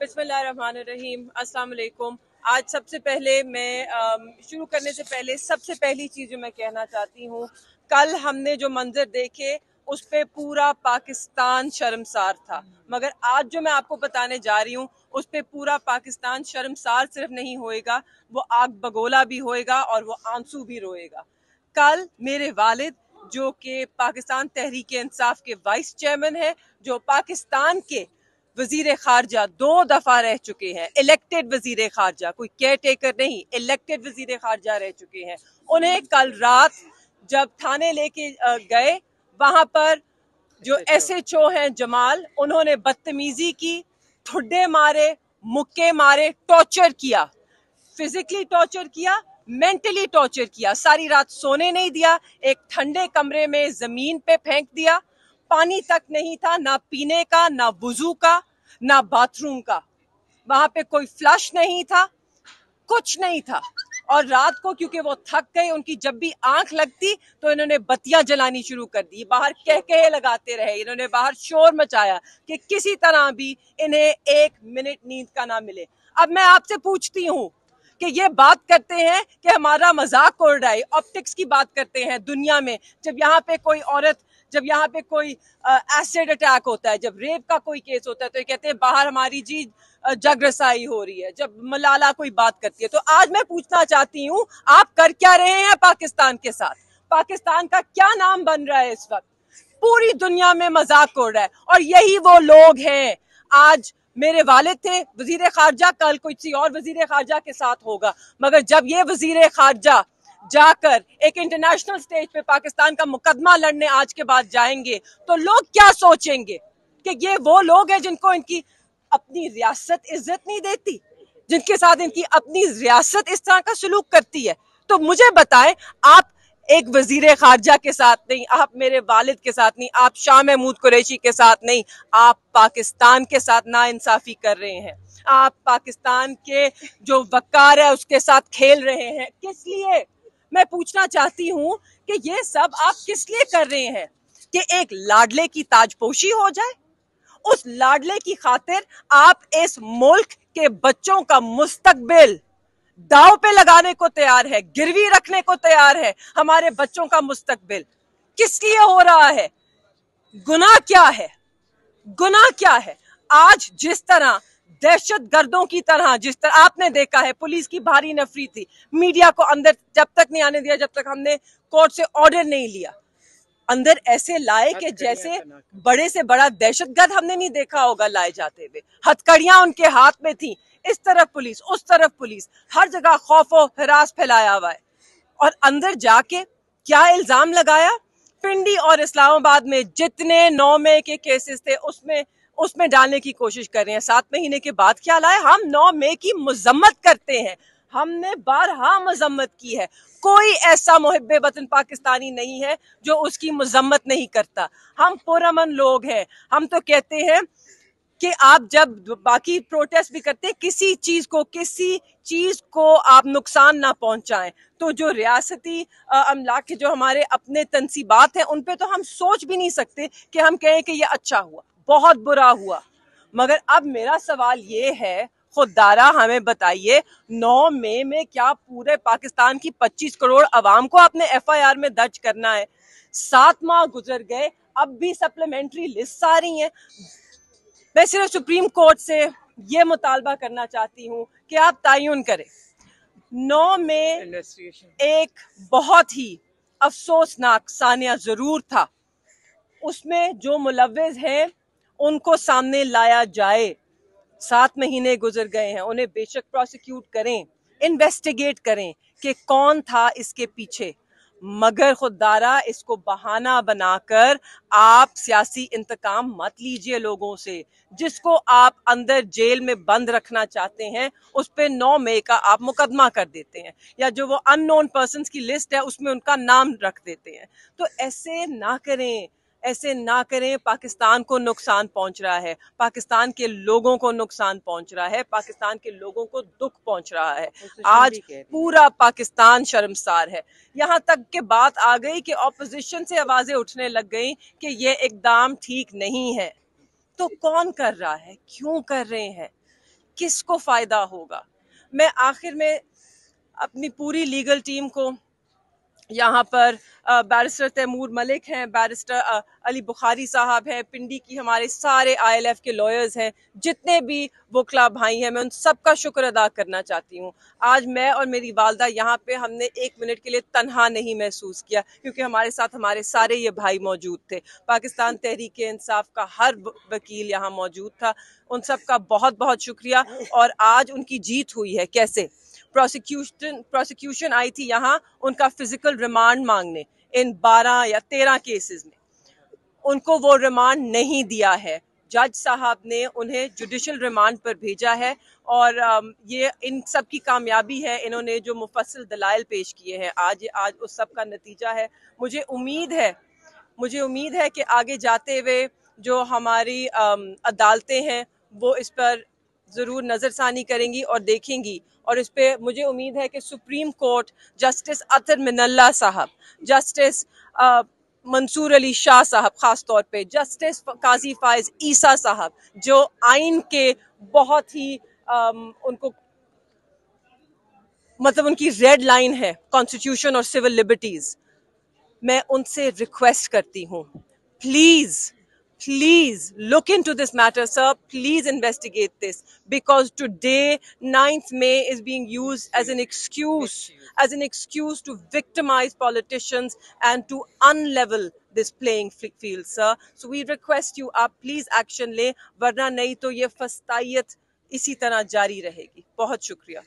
बिस्मिल्लाहिर्रहमानिर्रहीम, अस्सलाम वालेकुम। आज सबसे पहले मैं शुरू करने से पहले सबसे पहली चीज़ जो मैं कहना चाहती हूँ, कल हमने जो मंजर देखे उस पे पूरा पाकिस्तान शर्मसार था, मगर आज जो मैं आपको बताने जा रही हूँ उस पे पूरा पाकिस्तान शर्मसार सिर्फ नहीं होएगा, वो आग बगोला भी होएगा और वो आंसू भी रोएगा। कल मेरे वालिद जो कि पाकिस्तान तहरीक इंसाफ के वाइस चेयरमैन है, जो पाकिस्तान के वजीर खारजा 2 दफा रह चुके हैं, इलेक्टेड वजीर खारजा, कोई केयर टेकर नहीं, इलेक्टेड वजीर खारजा रह चुके हैं, उन्हें कल रात जब थाने लेके गए, वहां पर जो SHO हैं जमाल, उन्होंने बदतमीजी की, ठुड्डे मारे, मुक्के मारे, टॉर्चर किया, फिजिकली टॉर्चर किया, मेंटली टॉर्चर किया, सारी रात सोने नहीं दिया, एक ठंडे कमरे में जमीन पे फेंक दिया, पानी तक नहीं था, ना पीने का, ना वुजू का, ना बाथरूम का, वहां पे कोई फ्लश नहीं था, कुछ नहीं था। और रात को क्योंकि वो थक गए, उनकी जब भी आंख लगती तो इन्होंने बत्तियां जलानी शुरू कर दी, बाहर कह लगाते रहे, इन्होंने बाहर शोर मचाया कि किसी तरह भी इन्हें 1 मिनट नींद का ना मिले। अब मैं आपसे पूछती हूँ कि ये बात करते हैं कि हमारा मजाक उड़ रहा है, ऑप्टिक्स की बात करते हैं दुनिया में, जब यहाँ पे कोई औरत, जब यहाँ पे कोई एसिड अटैक होता है, जब रेप का कोई केस होता है तो ये कहते हैं बाहर हमारी जी जग रसाई हो रही है, जब मलाला कोई बात करती है। तो आज मैं पूछना चाहती हूँ, आप कर क्या रहे हैं पाकिस्तान के साथ? पाकिस्तान का क्या नाम बन रहा है इस वक्त? पूरी दुनिया में मजाक उड़ रहा है, और यही वो लोग हैं। आज मेरे वालिद थे वजीर खारजा, कल किसी और वजीर खारजा के साथ होगा, मगर जब ये वजीर खारजा जाकर एक इंटरनेशनल स्टेज पे पाकिस्तान का मुकदमा लड़ने आज के बाद जाएंगे तो लोग क्या सोचेंगे कि ये वो लोग हैं जिनको इनकी अपनी रियासत इज्जत नहीं देती, जिनके साथ इनकी अपनी रियासत इस तरह का सलूक करती है। तो मुझे बताएं, आप एक वजीर खारजा के साथ नहीं, आप मेरे वालिद के साथ नहीं, आप शाह महमूद कुरैशी के साथ नहीं, आप पाकिस्तान के साथ नाइंसाफी कर रहे हैं, आप पाकिस्तान के जो वकार है उसके साथ खेल रहे हैं। किस लिए? मैं पूछना चाहती हूँ कि ये सब आप किस लिए कर रहे हैं? कि एक लाडले की ताजपोशी हो जाए? उस लाडले की खातिर आप इस मुल्क के बच्चों का मुस्तकबिल दाव पे लगाने को तैयार है, गिरवी रखने को तैयार है, हमारे बच्चों का मुस्तकबिल। किस लिए हो रहा है? गुनाह क्या है? गुनाह क्या है? आज जिस तरह दहशत गर्दों की तरह, जिस तरह आपने देखा है, पुलिस की भारी नफरी थी, मीडिया को अंदर जब तक नहीं आने दिया, जब तक हमने कोर्ट से ऑर्डर नहीं लिया, अंदर ऐसे लाए कि जैसे बड़े से बड़ा दहशतगर्द हमने नहीं देखा होगा लाए जाते हुए। हथकड़ियां उनके हाथ में थी, इस तरफ पुलिस, उस तरफ पुलिस, हर जगह खौफ और हिरास फैलाया हुआ है। और अंदर जाके क्या इल्जाम लगाया? पिंडी और इस्लामाबाद में जितने 9 मई के केसेस थे उसमें डालने की कोशिश कर रहे हैं। 7 महीने के बाद क्या लाए? हम 9 मई की मजम्मत करते हैं, हमने बारहा मजम्मत की है, कोई ऐसा मुहिब्बे वतन पाकिस्तानी नहीं है जो उसकी मजम्मत नहीं करता। हम पुरअमन लोग हैं। हम तो कहते हैं कि आप जब बाकी प्रोटेस्ट भी करते हैं, किसी चीज को आप नुकसान ना पहुंचाएं। तो जो रियासती अमलाक के जो हमारे अपने तनसीबात हैं, उन पे तो हम सोच भी नहीं सकते कि हम कहें कि ये अच्छा हुआ, बहुत बुरा हुआ। मगर अब मेरा सवाल ये है, खुदारा हमें बताइए, 9 मई में क्या पूरे पाकिस्तान की 25 करोड़ अवाम को अपने FIR में दर्ज करना है? 7 माह गुजर गए, अब भी सप्लीमेंट्री लिस्ट आ रही हैं। मैं सिर्फ सुप्रीम कोर्ट से ये मुतालबा करना चाहती हूँ कि आप तयन करें। 9 में एक बहुत ही अफसोसनाक सानिया जरूर था, उसमें जो मुलव्विस हैं उनको सामने लाया जाए। 7 महीने गुजर गए हैं, उन्हें बेशक प्रोसिक्यूट करें, इन्वेस्टिगेट करें कि कौन था इसके पीछे, मगर खुदारा इसको बहाना बनाकर आप सियासी इंतकाम मत लीजिए लोगों से। जिसको आप अंदर जेल में बंद रखना चाहते हैं उस पे 9 मई का आप मुकदमा कर देते हैं, या जो वो अननोन पर्सन्स की लिस्ट है उसमें उनका नाम रख देते हैं। तो ऐसे ना करें, ऐसे ना करें। पाकिस्तान को नुकसान पहुंच रहा है, पाकिस्तान के लोगों को नुकसान पहुंच रहा है, पाकिस्तान के लोगों को दुख पहुंच रहा है। आज पूरा पाकिस्तान शर्मसार है। यहाँ तक के बात आ गई कि ऑपोजिशन से आवाजें उठने लग गई कि ये इकदाम ठीक नहीं है। तो कौन कर रहा है? क्यों कर रहे हैं? کس کو فائدہ ہوگا. میں آخر میں اپنی پوری لیگل ٹیم کو یہاں پر بیرسٹر تیمور ملک ہیں, بیرسٹر علی بخاری صاحب ہیں, پنڈی کی ہمارے سارے ILF کے لائرز ہیں, جتنے بھی وکلا بھائی ہیں, میں ان سب کا شکر ادا کرنا چاہتی ہوں. آج میں اور میری والدہ یہاں پہ ہم نے ایک منٹ کے لیے تنہا نہیں محسوس کیا, کیونکہ ہمارے ساتھ ہمارے سارے یہ بھائی موجود تھے. پاکستان تحریک انصاف کا ہر وکیل یہاں موجود تھا. ان سب کا بہت بہت شکریہ. اور آج ان کی جیت ہوئی ہے. کیسے؟ پروسیکیوشن آئی تھی یہاں ان کا فزیکل ریمانڈ مانگنے ان 12 یا 13 کیسز میں. ان کو وہ ریمانڈ نہیں دیا ہے. جج صاحب نے انہیں جوڈیشل ریمانڈ پر بھیجا ہے, اور یہ ان سب کی کامیابی ہے. انہوں نے جو مفصل دلائل پیش کیے ہیں, آج اس سب کا نتیجہ ہے. مجھے امید ہے کہ آگے جاتے ہوئے جو ہماری عدالتیں ہیں وہ اس پر ضرور نظر ثانی کریں گی اور دیکھیں گی. اور اس پہ مجھے امید ہے کہ سپریم کورٹ جسٹس اطہر من اللہ صاحب, جسٹس منصور علی شاہ صاحب, خاص طور پہ جسٹس قاضی فائز عیسیٰ صاحب, جو آئین کے بہت ہی ان کو مطلب ان کی ریڈ لائن ہے کانسٹیٹیوشن اور سول لبرٹیز. میں ان سے ریکویسٹ کرتی ہوں, please look into this matter, sir. Please investigate this, because today 9th May is being used as an excuse to victimize politicians and to unlevel this playing field, sir. So we request you, آپ please action لیں, ورنہ نہیں تو یہ فسطائیت اسی طرح جاری رہے گی. بہت شکریہ.